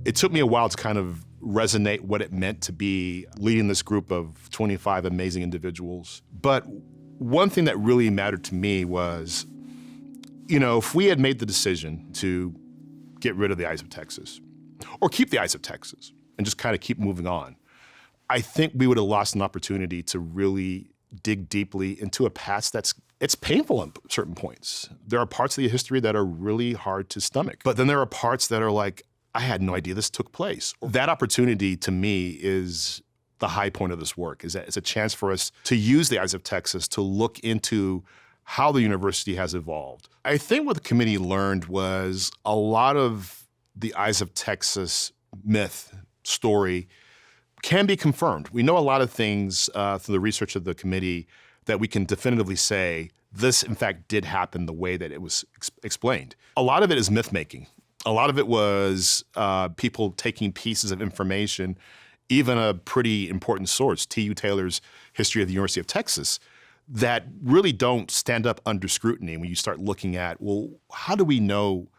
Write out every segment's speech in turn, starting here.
It took me a while to kind of resonate what it meant to be leading this group of 25 amazing individuals. But one thing that really mattered to me was, if we had made the decision to get rid of the Eyes of Texas, or keep the Eyes of Texas, and just kind of keep moving on, I think we would have lost an opportunity to really dig deeply into a past it's painful at certain points. There are parts of the history that are really hard to stomach, but then there are parts that are like, I had no idea this took place. That opportunity to me is the high point of this work, is that it's a chance for us to use the Eyes of Texas to look into how the university has evolved. I think what the committee learned was a lot of the Eyes of Texas myth, story, can be confirmed. We know a lot of things through the research of the committee that we can definitively say this, in fact, did happen the way that it was explained. A lot of it is myth-making. A lot of it was people taking pieces of information, even a pretty important source, T.U. Taylor's History of the University of Texas, that really don't stand up under scrutiny when you start looking at, well, how do we know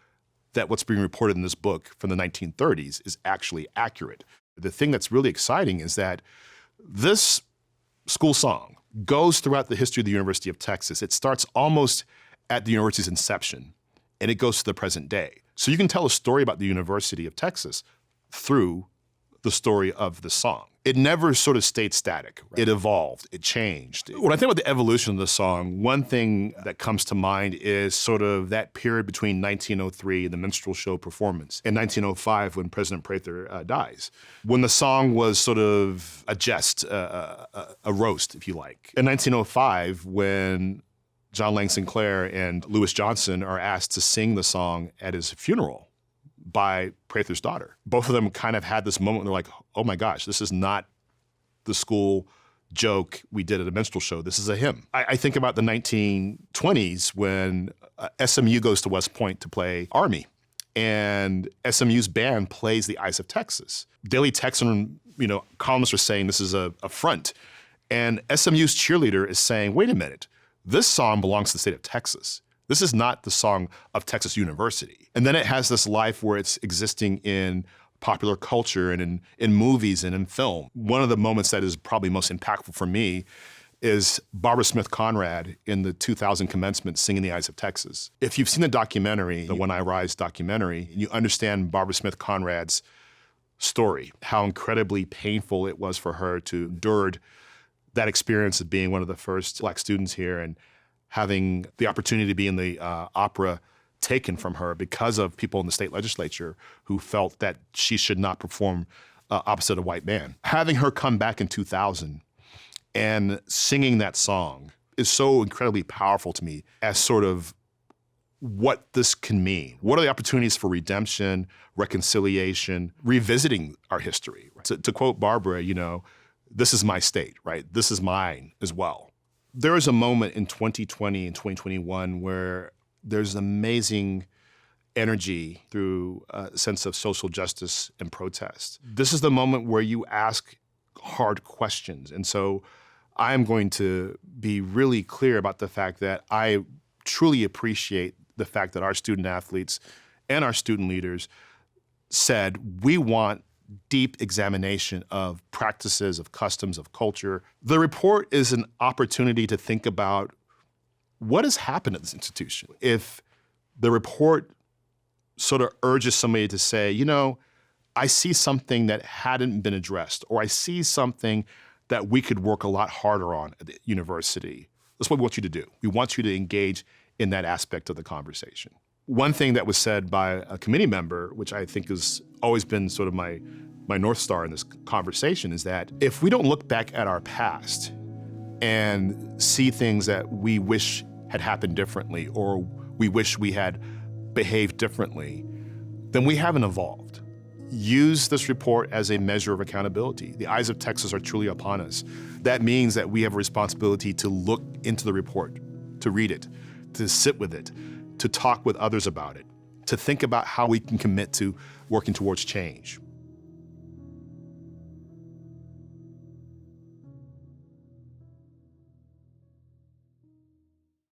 that what's being reported in this book from the 1930s is actually accurate? The thing that's really exciting is that this school song goes throughout the history of the University of Texas. It starts almost at the university's inception, and it goes to the present day. So you can tell a story about the University of Texas through the story of the song. It never sort of stayed static. Right? It evolved, it changed. When I think about the evolution of the song, one thing that comes to mind is sort of that period between 1903 and the minstrel show performance, and 1905 when President Prather dies, when the song was sort of a jest, a roast, if you like. In 1905, when John Lang Sinclair and Lewis Johnson are asked to sing the song at his funeral by Prather's daughter. Both of them kind of had this moment where they're like, oh my gosh, this is not the school joke we did at a minstrel show. This is a hymn. I think about the 1920s when SMU goes to West Point to play Army, and SMU's band plays the Eyes of Texas. Daily Texan, columnists are saying this is a front, and SMU's cheerleader is saying, wait a minute, this song belongs to the state of Texas. This is not the song of Texas University. And then it has this life where it's existing in popular culture and in movies and in film. One of the moments that is probably most impactful for me is Barbara Smith Conrad in the 2000 commencement singing The Eyes of Texas. If you've seen the documentary, the When I Rise documentary, you understand Barbara Smith Conrad's story, how incredibly painful it was for her to endure that experience of being one of the first Black students here and having the opportunity to be in the opera taken from her because of people in the state legislature who felt that she should not perform opposite a white man. Having her come back in 2000 and singing that song is so incredibly powerful to me as sort of what this can mean. What are the opportunities for redemption, reconciliation, revisiting our history? To quote Barbara, this is my state, right? This is mine as well. There is a moment in 2020 and 2021 where there's amazing energy through a sense of social justice and protest. This is the moment where you ask hard questions. And so I am going to be really clear about the fact that I truly appreciate the fact that our student athletes and our student leaders said, we want deep examination of practices, of customs, of culture. The report is an opportunity to think about what has happened at this institution. If the report sort of urges somebody to say, I see something that hadn't been addressed, or I see something that we could work a lot harder on at the university, that's what we want you to do. We want you to engage in that aspect of the conversation. One thing that was said by a committee member, which I think has always been sort of my North Star in this conversation, is that if we don't look back at our past and see things that we wish had happened differently or we wish we had behaved differently, then we haven't evolved. Use this report as a measure of accountability. The Eyes of Texas are truly upon us. That means that we have a responsibility to look into the report, to read it, to sit with it, to talk with others about it, to think about how we can commit to working towards change.